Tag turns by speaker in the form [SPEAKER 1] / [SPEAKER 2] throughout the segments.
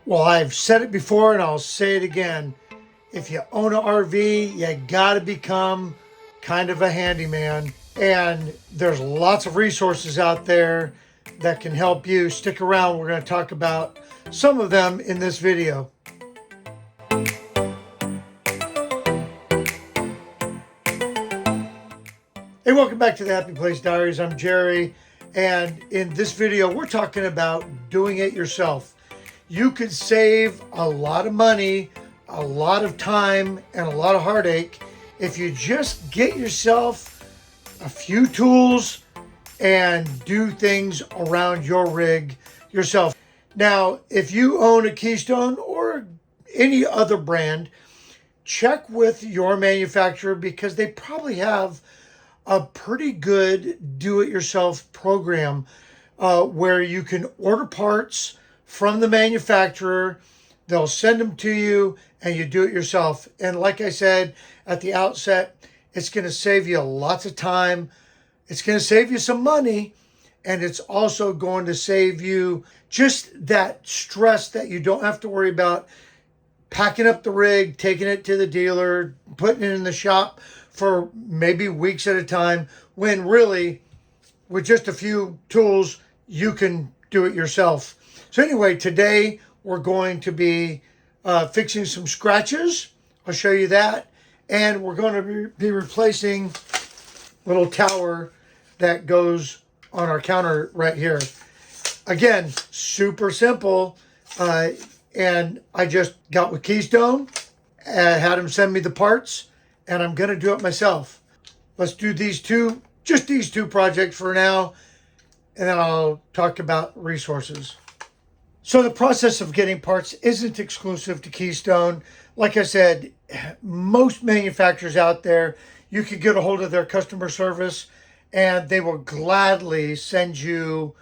[SPEAKER 1] Well, I've said it before and I'll say it again. If you own an RV, you gotta become kind of a handyman. And there's lots of resources out there that can help you. Stick around, we're gonna talk about some of them in this video. Hey, welcome back to the Happy Place Diaries. I'm Jerry, and in this video, we're talking about doing it yourself. You could save a lot of money, a lot of time, and a lot of heartache if you just get yourself a few tools and do things around your rig yourself. Now, if you own a Keystone or any other brand, check with your manufacturer because they probably have a pretty good do-it-yourself program where you can order parts from the manufacturer. They'll send them to you and you do it yourself. And like I said at the outset, it's going to save you lots of time. It's going to save you some money. And it's also going to save you just that stress that you don't have to worry about packing up the rig, taking it to the dealer, putting it in the shop for maybe weeks at a time, when really with just a few tools, you can do it yourself. So anyway, today we're going to be fixing some scratches. I'll show you that. And we're going to be replacing little tower that goes on our counter right here. Again, super simple. And I just got with Keystone and had them send me the parts, and I'm going to do it myself. Let's do these two, just these two projects for now, and then I'll talk about resources. So the process of getting parts isn't exclusive to Keystone. Like I said, most manufacturers out there, you can get a hold of their customer service and they will gladly send you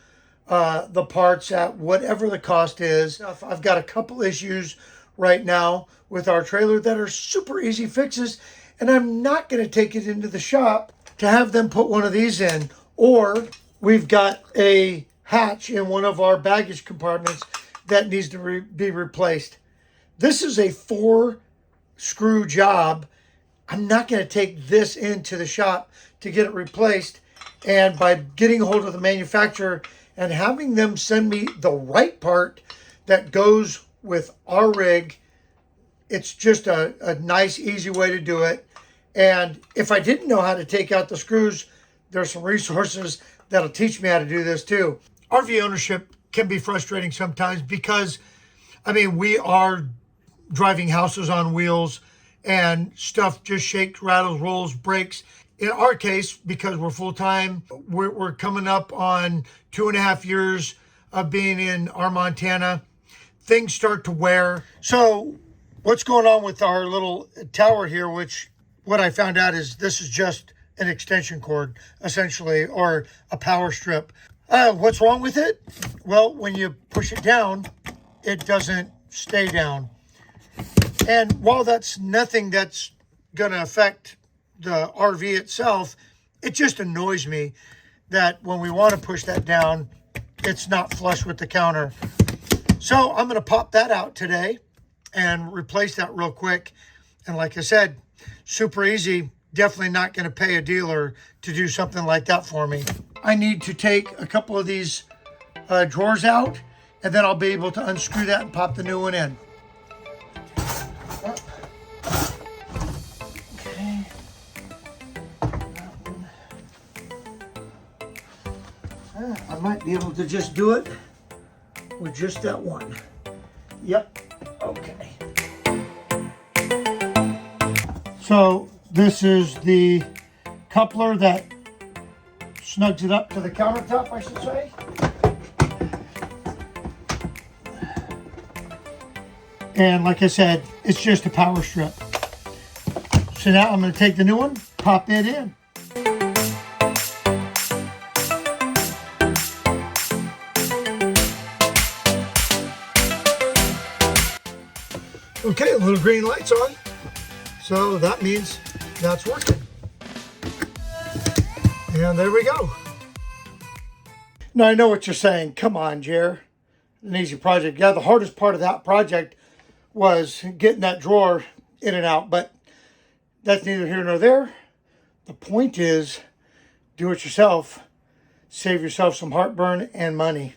[SPEAKER 1] the parts at whatever the cost is. I've got a couple issues right now with our trailer that are super easy fixes, and I'm not going to take it into the shop to have them put one of these in. Or we've got a hatch in one of our baggage compartments that needs to be replaced. This is a 4-screw job. I'm not going to take this into the shop to get it replaced. And by getting a hold of the manufacturer and having them send me the right part that goes with our rig, it's just a nice, easy way to do it. And if I didn't know how to take out the screws, there's some resources that'll teach me how to do this too. RV ownership can be frustrating sometimes because, I mean, we are driving houses on wheels and stuff just shakes, rattles, rolls, breaks. In our case, because we're full-time, we're coming up on 2.5 years of being in our Montana. Things start to wear. So what's going on with our little tower here, which what I found out is this is just an extension cord, essentially, or a power strip. What's wrong with it? Well, when you push it down, it doesn't stay down. And while that's nothing that's going to affect the RV itself, it just annoys me that when we want to push that down, it's not flush with the counter. So I'm going to pop that out today and replace that real quick. And like I said, super easy. Definitely not going to pay a dealer to do something like that for me. I need to take a couple of these drawers out, and then I'll be able to unscrew that and pop the new one in. Okay. I might be able to just do it with just that one. Yep. Okay. So this is the coupler that snugs it up to the countertop, I should say. And like I said, it's just a power strip. So now I'm going to take the new one, pop it in. Okay, a little green light's on. So that means that's working. And there we go. Now I know what you're saying. Come on, Jer. an easy project. Yeah, the hardest part of that project was getting that drawer in and out, but that's neither here nor there. The point is, do it yourself. Save yourself some heartburn and money.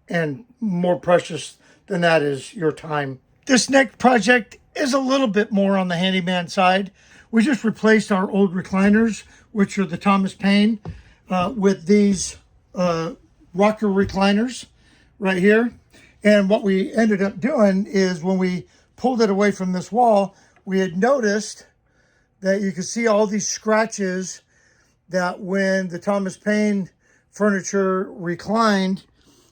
[SPEAKER 1] And more precious than that is your time. This next project is a little bit more on the handyman side. We just replaced our old recliners, which are the Thomas Paine, with these rocker recliners right here. And what we ended up doing is when we pulled it away from this wall, we had noticed that you could see all these scratches that when the Thomas Paine furniture reclined,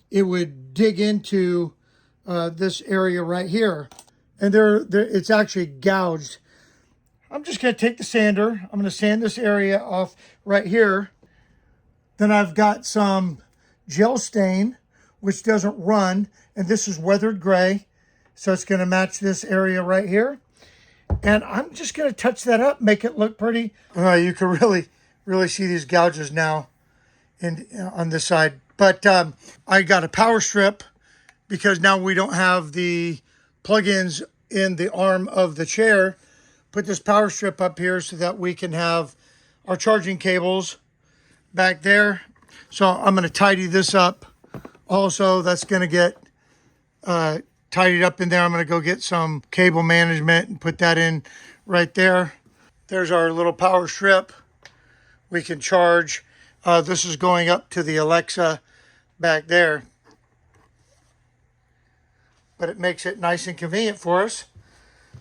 [SPEAKER 1] it would dig into this area right here. And it's actually gouged. I'm just going to take the sander. I'm going to sand this area off right here. Then I've got some gel stain, which doesn't run. And this is weathered gray. So it's going to match this area right here. And I'm just going to touch that up, make it look pretty. You can really see these gouges now on this side. But I got a power strip because now we don't have the plug-ins in the arm of the chair. Put this power strip up here so that we can have our charging cables back there. So I'm going to tidy this up. Also, that's going to get tidied up in there. I'm going to go get some cable management and put that in right there. There's our little power strip. We can charge. This is going up to the Alexa back there. But it makes it nice and convenient for us.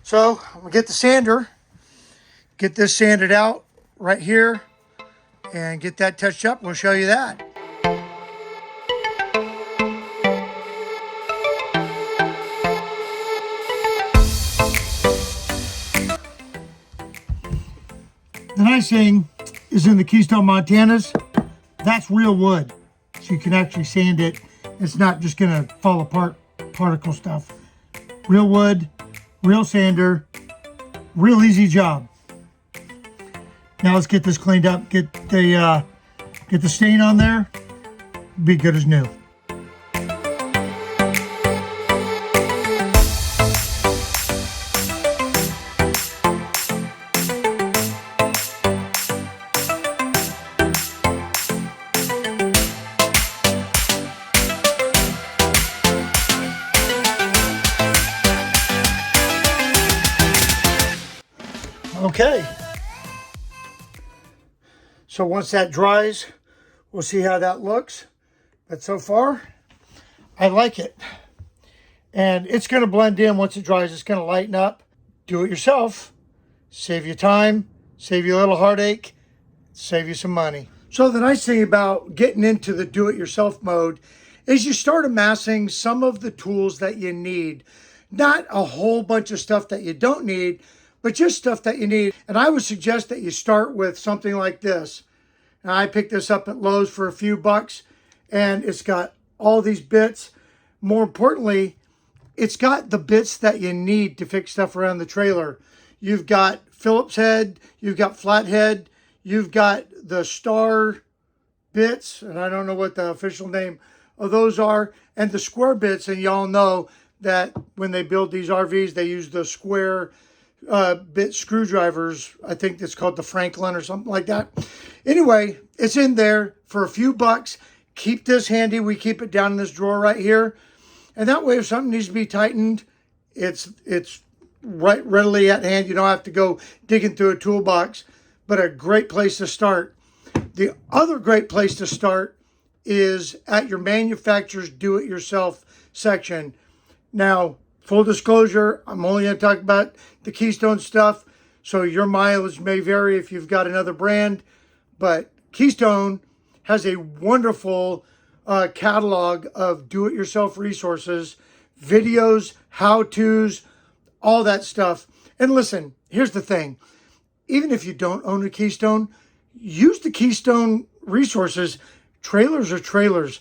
[SPEAKER 1] So I'm going to get the sander, get this sanded out right here, and get that touched up. We'll show you that. The nice thing is in the Keystone Montanas, that's real wood. So you can actually sand it. It's not just going to fall apart particle stuff. Real wood, real sander, real easy job. Now let's get this cleaned up, get the stain on there, be good as new. Okay, so once that dries, we'll see how that looks. But so far, I like it. And it's going to blend in once it dries. It's going to lighten up. Do it yourself. Save you time, save you a little heartache, save you some money. So the nice thing about getting into the do-it-yourself mode is you start amassing some of the tools that you need. Not a whole bunch of stuff that you don't need, but just stuff that you need. And I would suggest that you start with something like this. And I picked this up at Lowe's for a few bucks, and it's got all these bits. More importantly, it's got the bits that you need to fix stuff around the trailer. You've got Phillips head, you've got flathead, you've got the star bits, and I don't know what the official name of those are, and the square bits. And y'all know that when they build these RVs, they use the square bit screwdrivers. I think it's called the Franklin or something like that. Anyway, it's in there for a few bucks. Keep this handy. We keep it down in this drawer right here. And that way, if something needs to be tightened, it's right readily at hand. You don't have to go digging through a toolbox, but a great place to start. The other great place to start is at your manufacturer's do-it-yourself section. Now, full disclosure, I'm only going to talk about the Keystone stuff, so your mileage may vary if you've got another brand, but Keystone has a wonderful catalog of do-it-yourself resources, videos, how-tos, all that stuff. And listen, here's the thing. Even if you don't own a Keystone, use the Keystone resources. Trailers are trailers.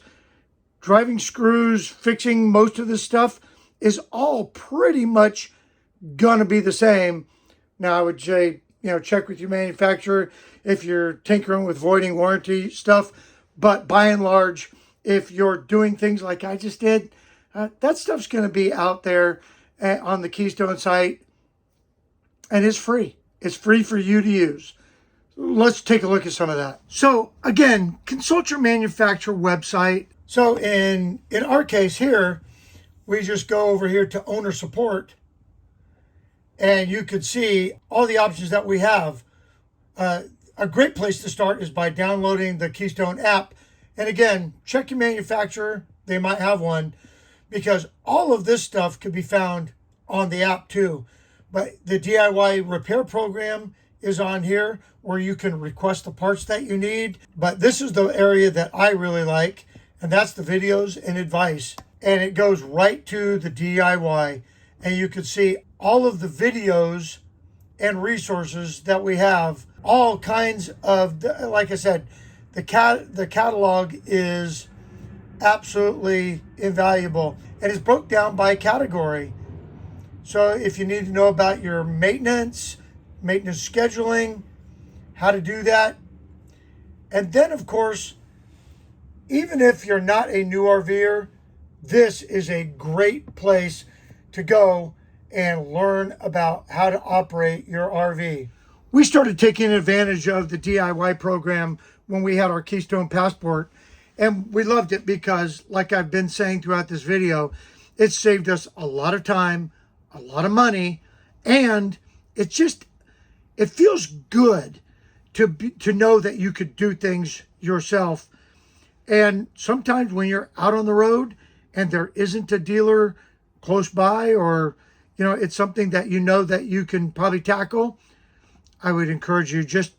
[SPEAKER 1] Driving screws, fixing most of this stuff is all pretty much gonna be the same. Now I would say, check with your manufacturer if you're tinkering with voiding warranty stuff, but by and large, if you're doing things like I just did, That stuff's going to be out there on the Keystone site, and it's free. It's free for you to use. Let's take a look at some of that. So again, consult your manufacturer website. So in our case here, we just go over here to owner support, and you could see all the options that we have. A great place to start is by downloading the Keystone app. And again, check your manufacturer. They might have one, because all of this stuff could be found on the app too. But the DIY repair program is on here, where you can request the parts that you need. But this is the area that I really like, and that's the videos and advice. And it goes right to the DIY, and you can see all of the videos and resources that we have. All kinds of, like I said, the catalog is absolutely invaluable, and it's broke down by category. So if you need to know about your maintenance scheduling, how to do that. And then, of course, even if you're not a new RVer, this is a great place to go and learn about how to operate your RV. We started taking advantage of the DIY program when we had our Keystone Passport, and we loved it because, like I've been saying throughout this video, it saved us a lot of time, a lot of money, and it feels good to know that you could do things yourself. And sometimes when you're out on the road and there isn't a dealer close by, or it's something that you know that you can probably tackle, I would encourage you, just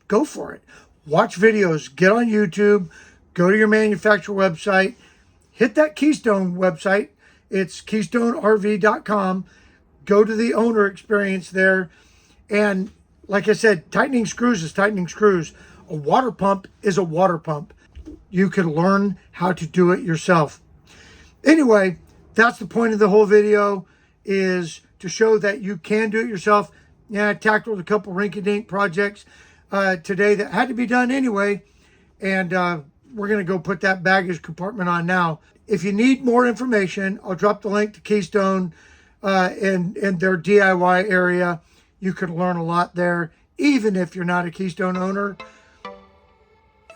[SPEAKER 1] go for it. Watch videos, get on YouTube, go to your manufacturer website, hit that Keystone website. It's KeystoneRV.com. Go to the owner experience there. And like I said, tightening screws is tightening screws. A water pump is a water pump. You can learn how to do it yourself. Anyway, that's the point of the whole video, is to show that you can do it yourself. Yeah, I tackled a couple rinky-dink projects today that had to be done anyway. And we're going to go put that baggage compartment on now. If you need more information, I'll drop the link to Keystone in their DIY area. You can learn a lot there, even if you're not a Keystone owner.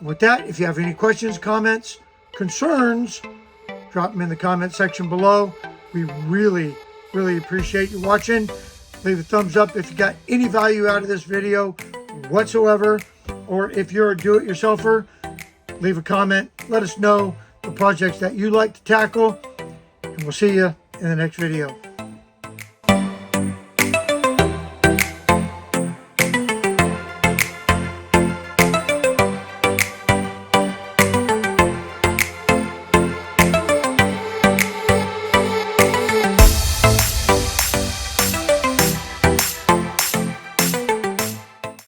[SPEAKER 1] With that, if you have any questions, comments, concerns, drop them in the comment section below. We really, really appreciate you watching. Leave a thumbs up if you got any value out of this video whatsoever, or if you're a do-it-yourselfer, leave a comment. Let us know the projects that you like to tackle, and we'll see you in the next video.